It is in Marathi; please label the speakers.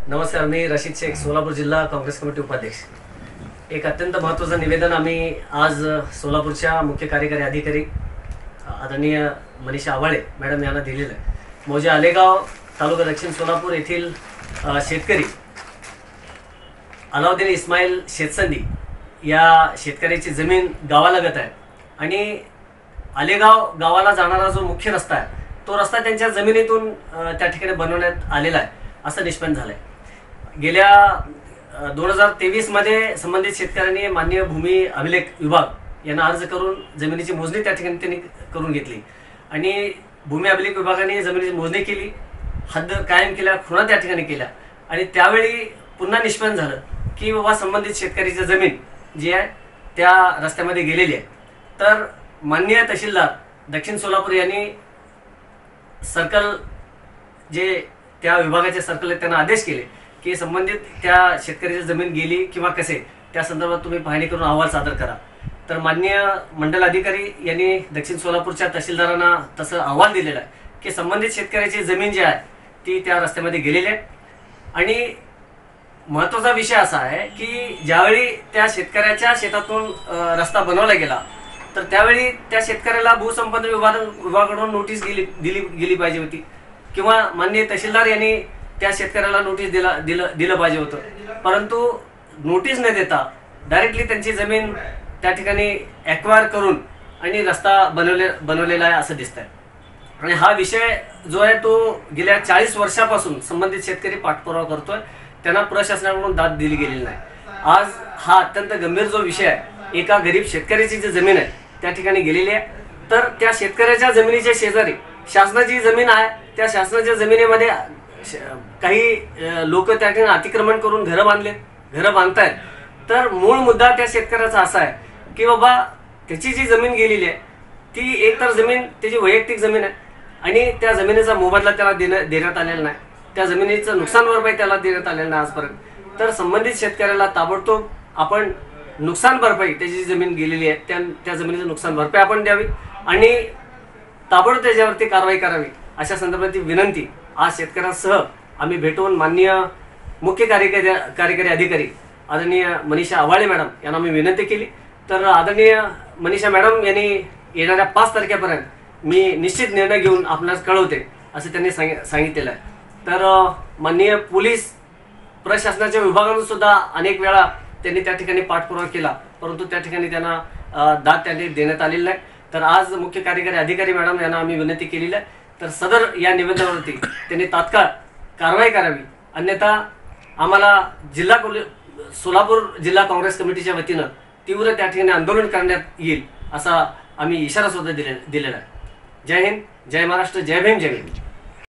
Speaker 1: नमस्कार, मी रशीद शेख, सोलापूर जिल्हा काँग्रेस कमिटी उपाध्यक्ष। एक अत्यंत महत्त्वाचं निवेदन आम्ही आज सोलापूरच्या मुख्य कार्यकारी अधिकारी आदरणीय मनीषा आवाळे मॅडम यांना दिलेलं आहे। मौजे आलेगाव तालुका दक्षिण सोलापूर येथील शेतकरी अलाउद्दीन इस्माईल शेतसंदी या शेतकऱ्याची जमीन गावालगत आहे आणि आलेगाव गावाला जाणारा जो मुख्य रस्ता आहे तो रस्ता त्यांच्या जमिनीतून त्या ठिकाणी बनवण्यात आलेला आहे असं निष्पन्न झालंय। गेल्या 2023 मध्ये संबंधित शेतकऱ्यांनी माननीय भूमी अभिलेख विभाग यांना अर्ज करून जमिनीची मोजणी त्या ठिकाणी त्यांनी करून घेतली आणि भूमी अभिलेख विभागाने जमिनीची मोजणी केली, हद्द कायम केल्या, खुणा त्या ठिकाणी केल्या आणि त्यावेळी पुन्हा निष्पन्न झालं की बाबा संबंधित शेतकऱ्याची जमीन जी आहे त्या रस्त्यामध्ये गेलेली आहे। तर माननीय तहसीलदार दक्षिण सोलापूर यांनी सर्कल जे त्या विभागाचे सर्कल आहेत त्यांना आदेश केले की संबंधित त्या शेतकऱ्याची जमीन गेली किंवा कसे त्या संदर्भात तुम्ही पाहणी करून अहवाल सादर करा। तर माननीय मंडल अधिकारी यांनी दक्षिण सोलापूरच्या तहसीलदारांना तसं अहवाल दिलेला आहे की संबंधित शेतकऱ्याची जमीन जी आहे ती त्या रस्त्यामध्ये गेलेली आहे। आणि महत्त्वाचा विषय असा आहे की ज्यावेळी त्या शेतकऱ्याच्या शेतातून रस्ता बनवला गेला तर त्यावेळी त्या शेतकऱ्याला भूसंपदा विभागाकडून नोटीस गेली पाहिजे होती किंवा माननीय तहसीलदार यांनी त्या शेतकऱ्याला नोटीस दिलं पाहिजे होतं, परंतु नोटीस न देता डायरेक्टली त्यांची जमीन त्या ठिकाणी ॲक्वायर करून आणि रस्ता बनवलेला आहे असं दिसतंय। आणि हा विषय जो आहे तो गेल्या 40 वर्षापासून संबंधित शेतकरी पाठपुरावा करतोय, त्यांना प्रशासनाकडून दाद दिली गेलेली नाही। आज हा अत्यंत गंभीर जो विषय आहे, एका गरीब शेतकऱ्याची जी जमीन आहे त्या ठिकाणी गेलेली आहे, तर त्या शेतकऱ्याच्या जमिनीच्या शेजारी शासनाची जमीन आहे, त्या शासनाच्या जमिनीमध्ये काही लोक त्या ठिकाणी अतिक्रमण करून घरं बांधतायत। तर मूळ मुद्दा त्या शेतकऱ्याचा असा आहे की बाबा त्याची जी जमीन गेलेली आहे ती एकतर जमीन त्याची वैयक्तिक जमीन आहे आणि त्या जमिनीचा मोबदला त्याला देण्यात आलेला नाही, त्या जमिनीचं नुकसान भरपाई त्याला देण्यात आलेलं नाही आजपर्यंत। तर संबंधित शेतकऱ्याला ताबडतोब आपण नुकसान भरपाई, त्याची जमीन गेलेली आहे त्या जमिनीचं नुकसान भरपाई आपण द्यावी आणि ताबडतोब त्याच्यावरती कारवाई करावी अशा संदर्भातील विनंती आज शेतकऱ्यांसह आम्ही भेटून माननीय मुख्य कार्यकारी अधिकारी आदरणीय मनीषा आवाळे मॅडम यांना मी विनंती केली। तर आदरणीय मनीषा मॅडम यांनी येणाऱ्या 5 तारखेपर्यंत मी निश्चित निर्णय घेऊन आपल्याला कळवते असं त्यांनी सांगितलेलं आहे। तर माननीय पोलीस प्रशासनाच्या विभागातून सुद्धा अनेक वेळा त्यांनी त्या ठिकाणी पाठपुरावा केला, परंतु त्या ठिकाणी त्यांना दाद त्यांनी देण्यात आलेली नाही। तर आज मुख्य कार्यकारी अधिकारी मॅडम यांना आम्ही विनंती केलेली आहे, तर सदर या निवेदनावरती त्यांनी तात्काळ कारवाई करावी, अन्यथा आम्हाला सोलापूर जिल्हा काँग्रेस कमिटीच्या वतीनं तीव्र त्या ठिकाणी आंदोलन करण्यात येईल असा आम्ही इशारा सुद्धा दिलेला आहे। जय हिंद, जय महाराष्ट्र, जय भीम, जय भीम।